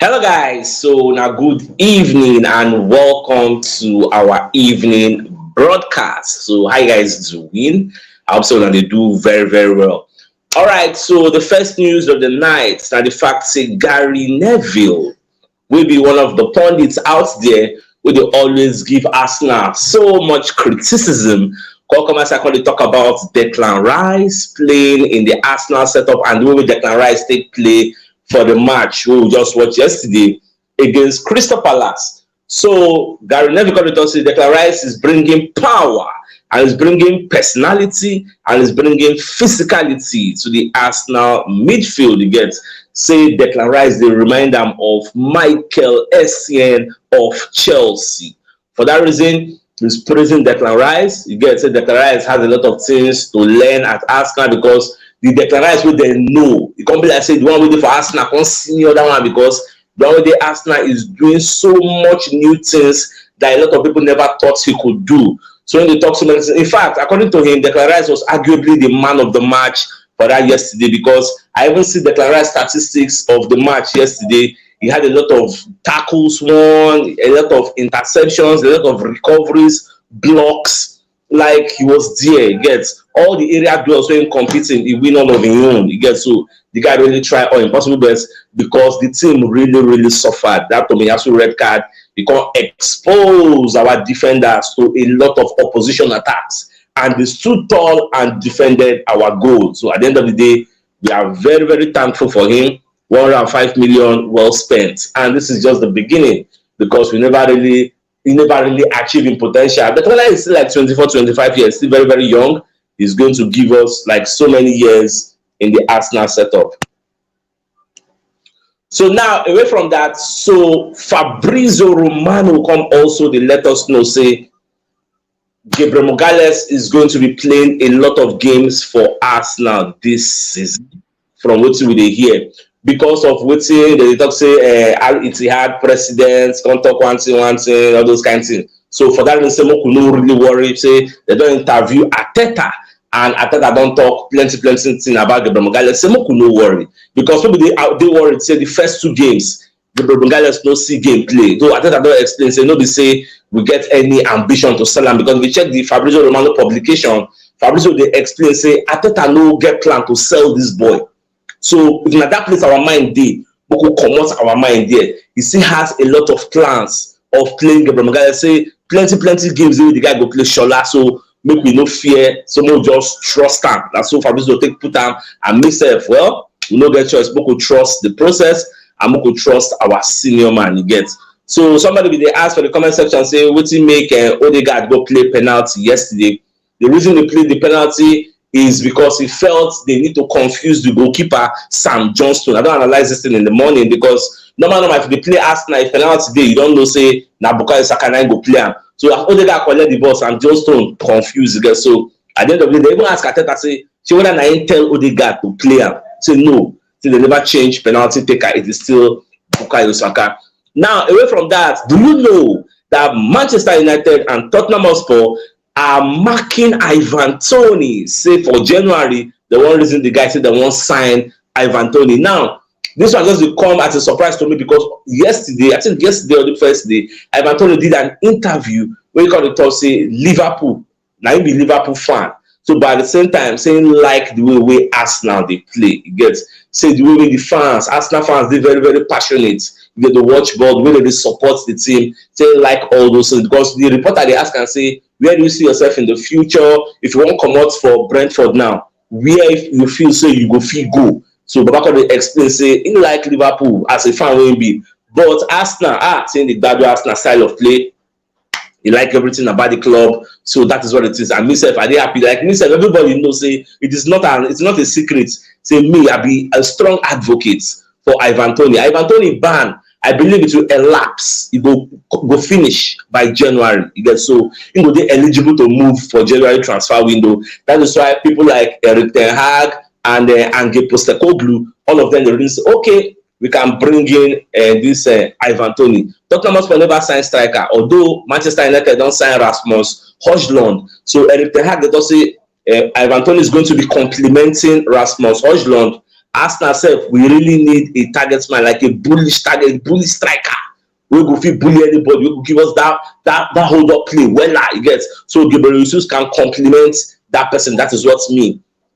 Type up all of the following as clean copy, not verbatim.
Hello guys, so now good evening and welcome to our evening broadcast. So how you guys doing? I hope so that they do very well. All right, so the first news of the night now the fact say Gary Neville will be one of the pundits out there where they always give Arsenal so much criticism. Come as I call it talk about Declan Rice playing in the Arsenal setup and the way Declan Rice take play for the match we just watched yesterday against Crystal Palace. So Gary Neville got to say Declan Rice is bringing power and is bringing personality and is bringing physicality to the Arsenal midfield. You get say Declan Rice, they remind them of Michael Essien of Chelsea. For that reason, he's praising Declan Rice. You get say Declan Rice has a lot of things to learn at Arsenal because the Declan Rice wey dem know, e come be like say the one wey dey for Arsenal come see the other one because the one wey dey Arsenal is doing so much new things that a lot of people never thought he could do. So when they talk so many things, in fact, according to him, Declan Rice was arguably the man of the match for that yesterday because I even see Declan Rice statistics of the match yesterday. He had a lot of tackles won, a lot of interceptions, a lot of recoveries, blocks. Like he was there, you get all the area duels when competing, he win all of his own. You get so the guy really tried all impossible best because the team really suffered. That Tomiyasu red card, he can't expose our defenders to a lot of opposition attacks, and they stood tall and defended our goal. So at the end of the day, we are very thankful for him. 105 million well spent, and this is just the beginning because we never really achieving potential. But when is still like 24-25 years, still very young, he's going to give us like so many years in the Arsenal setup. So now away from that, so Fabrizio Romano come also they let us know say Gabriel Magalhaes is going to be playing a lot of games for Arsenal this season from what we hear. Because of wetin they talk say Al-Ittihad presidents can't talk one thing, all those kind of things. So for that reason, Semoku no really worry. Say they don't interview Arteta and Arteta don't talk plenty thing about Gabriel Magalhaes. Semoku no worry because people they worried say the first two games Gabriel Magalhaes no see game play. Though Arteta don't explain say no be say we get any ambition to sell him because we check the Fabrizio Romano publication. Fabrizio they explain say Arteta no get plan to sell this boy. So if at that place our mind dey, we could comot our mind there. He still has a lot of plans of playing Gabriel Magalhaes. Say plenty games wey the guy go play Shola, so make we no fear, so we just trust him. That's so Fabrizio take put him and myself. Well, we no get choice. We could trust the process and we could trust our senior man. You get. So somebody will they ask for the comment section say wetin make Odegaard go play penalty yesterday. The reason they played the penalty is because he felt they need to confuse the goalkeeper Sam Johnston. I don't analyze this thing in the morning because normal if they play Arsenal, if penalty day, you don't know say Bukayo Saka go play him. So Odegaard collect the ball, Sam Johnston confused again. So at the end of the day, they even ask Arteta say, whether I tell Odegaard to play him. Say no, say they never change penalty taker. It is still Bukayo Saka. Now away from that, do you know that Manchester United and Tottenham Hotspur are marking Ivan Toney? Say for January, the one reason the guy said they won't sign Ivan Toney. Now, this one just come as a surprise to me because yesterday, I think yesterday or the first day, Ivan Toney did an interview where he called the talk say Liverpool. Now he be Liverpool fan. So by the same time, saying like the way Arsenal they play, it gets say the way the fans, Arsenal fans, they very passionate. You get the watch board, whether they support the team, say like all those things. Because the reporter they ask and say, where do you see yourself in the future? If you want to come out for Brentford now, where you feel say you go feel go. So Babako they explain say in like Liverpool as a fan will be, but Arsenal saying the bad Arsenal style of play. He like everything about the club, so that is what it is. And myself, are they happy? Like myself, everybody knows say it's not a secret. Say me, I be a strong advocate for Ivan Toney. Ivan Toney ban, I believe it will elapse. It go finish by January. You get so you know they eligible to move for January transfer window. That is why people like Erik ten Hag and Ange Postecoglou, all of them they really say, okay, we can bring in this Ivan Toney. Tottenham Hotspur never signed striker, although Manchester United don't sign Rasmus Højlund. So Erik ten Hag they don't say Ivan Toney is going to be complementing Rasmus Højlund Ask ourselves, we really need a target man, like a bullish target, bullish striker. We go fit bully anybody. We go give us that hold up play. Well, you get so Gabriel Jesus can complement that person. That is what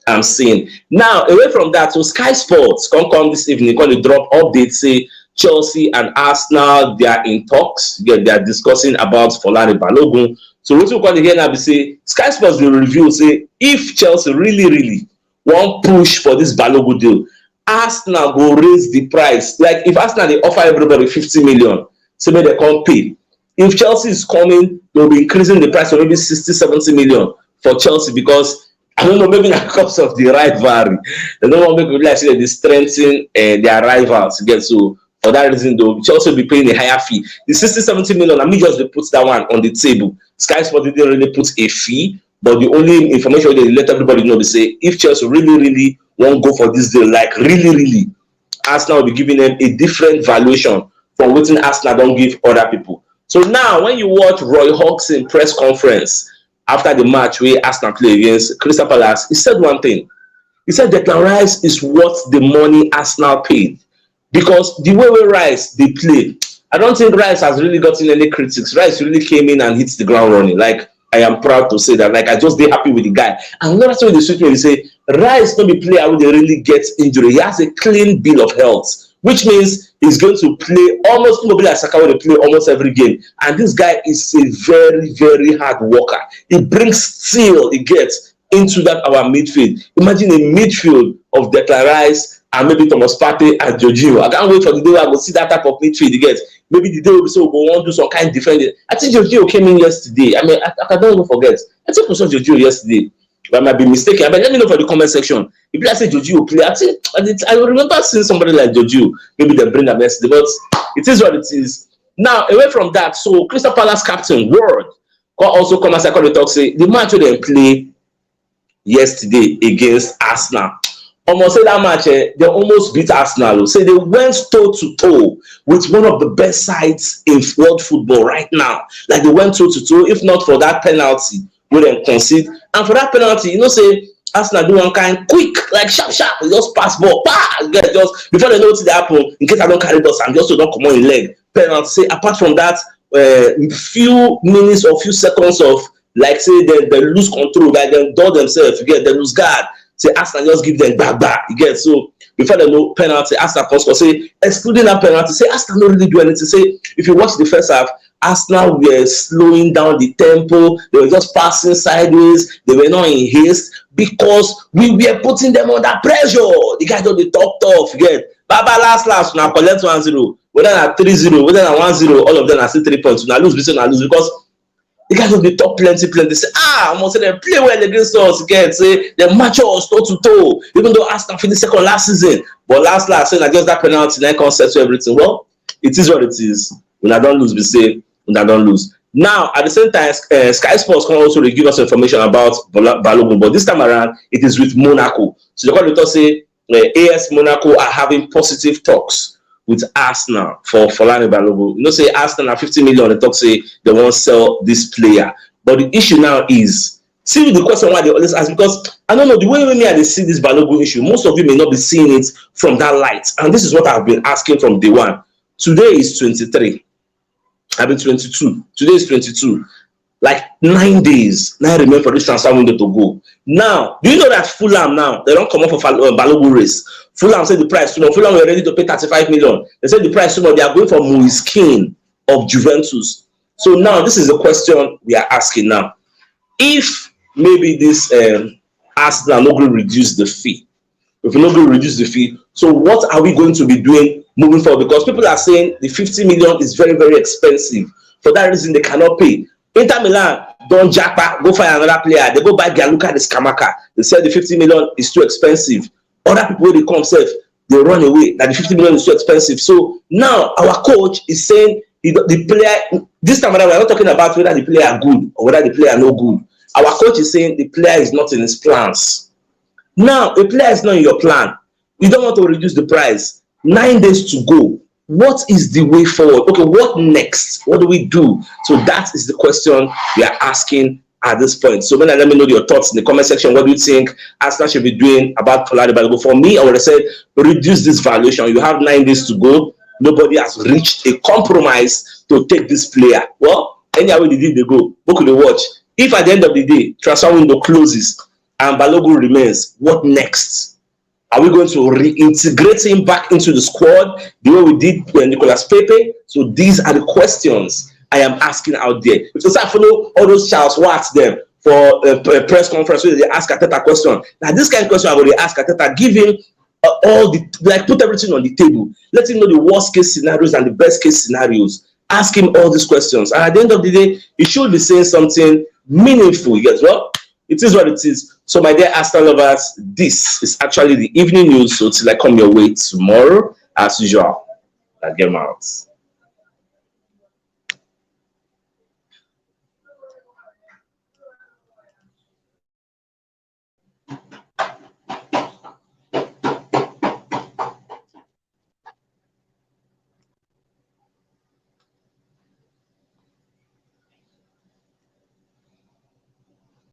I'm saying. Now, away from that, so Sky Sports come this evening, call the drop update, say Chelsea and Arsenal, they are in talks. They are discussing about Folarin Balogun. So what we call again now, we say Sky Sports will review, say if Chelsea really want push for this Balogun deal, Arsenal will raise the price. Like if Arsenal they offer everybody 50 million, so maybe they can't pay. If Chelsea is coming, they'll be increasing the price to maybe 60, 70 million for Chelsea, because I don't know, maybe because of the rivalry. They don't want to make people actually they strengthen their rivals again. So for that reason, though, Chelsea will be paying a higher fee. The 60, 70 million, I mean, just they put that one on the table. Sky Sports didn't really put a fee, but the only information they let everybody know, they say if Chelsea really won't go for this deal, like really, Arsenal will be giving them a different valuation from what Arsenal don't give other people. So now, when you watch Roy Hodgson press conference after the match where Arsenal play against Crystal Palace, he said one thing. He said Declan Rice is worth the money Arsenal paid. Because the way Rice they play, I don't think Rice has really gotten any critics. Rice really came in and hit the ground running. Like, I am proud to say that. Like, I just stay happy with the guy. And another thing with the switch, they say Rice not be player who they really get injury. He has a clean bill of health, which means he's going to play almost like Saka will play almost every game. And this guy is a very hard worker. He brings steel, he gets into that our midfield. Imagine a midfield of Declan Rice and maybe Thomas Partey and Jorginho. I can't wait for the day where I will see that type of midfield, you get. Maybe the day will be so we'll want to do some kind of defending. I think Jorginho came in yesterday. I mean, I don't even forget. I think we saw Jorginho yesterday. I might be mistaken. But let me know for the comment section. If I say Jorginho play, I remember seeing somebody like Jorginho. Maybe they bring a message, but it is what it is. Now, away from that, so Crystal Palace captain Ward also come as I call the talk, say the match they play yesterday against Arsenal. Almost say that match, they almost beat Arsenal. So they went toe to toe with one of the best sides in world football right now. Like they went toe to toe, if not for that penalty, we then concede. And for that penalty, you know, say Arsenal do one kind quick, like sharp, just pass ball, get just before they know what happen. In case I don't carry those, I'm just don't come on in leg. Penalty. Say apart from that, few minutes or few seconds of like say they lose control, like they do themselves, you get they lose guard. Say Arsenal just give them back. You get so before they know penalty, Arsenal comes for say excluding that penalty, say Arsenal don't really do anything. Say if you watch the first half, Arsenal were slowing down the tempo, they were just passing sideways, they were not in haste because we were putting them under pressure. The guys don't be top tough, you get. Baba last now collect 1-0, whether at 3-0, whether at 1-0, all of them are still 3 points. Now lose because the guys will be top plenty. They say, I'm gonna say they play well against us again. Say they match us toe to toe, even though Arsenal finished second last season. But last, saying I just that penalty, then can't settle everything. Well, it is what it is. When I don't lose, we say when I don't lose. Now, at the same time, Sky Sports can also give us information about Balogun, but this time around, it is with Monaco. So the call say AS Monaco are having positive talks with Arsenal for Folarin Balogun. You know, say Arsenal are 50 million. They talk say they won't sell this player. But the issue now is, see the question why they always ask, because I don't know, the way they see this Balogun issue, most of you may not be seeing it from that light. And this is what I've been asking from day one. Today is 23. I've been 22. Today is 22. Like 9 days. Now I remember for this transfer window to go. Now, do you know that Fulham now, they don't come up for Balogun race. Fulham said the price, Fulham were ready to pay 35 million. They said the price, they are going for Moise Kean of Juventus. So now, this is the question we are asking now. If maybe this Arsenal not going to reduce the fee, if we're not going to reduce the fee, so what are we going to be doing moving forward? Because people are saying the 50 million is very expensive. For that reason, they cannot pay. Inter Milan don't jackpot, go find another player. They go buy Gianluca Scamacca. They said the 50 million is too expensive. Other people, when they come safe, they run away. That the 50 million is too expensive. So now our coach is saying the player, this time around, we're not talking about whether the player are good or whether the player are no good. Our coach is saying the player is not in his plans. Now, a player is not in your plan. You don't want to reduce the price. 9 days to go. What is the way forward? Okay, what next? What do we do? So that is the question we are asking at this point. So let me know your thoughts in the comment section. What do you think Arsenal should be doing about Folarin Balogun? For me, I would have said reduce this valuation. You have 9 days to go. Nobody has reached a compromise to take this player. Well, anyhow they did, they go. Book the watch. If at the end of the day, transfer window closes and Balogun remains, what next? Are we going to reintegrate him back into the squad the way we did with Nicolas Pepe? So these are the questions I am asking out there. Because I follow all those Charles Watts them for a press conference where they ask Arteta question. Now this kind of question I already ask Arteta, give him all the, like, put everything on the table. Let him know the worst case scenarios and the best case scenarios. Ask him all these questions. And at the end of the day, he should be saying something meaningful. Yes, well, it is what it is. So my dear Arsenal lovers, this is actually the evening news. So till I come your way tomorrow, as usual, I get out.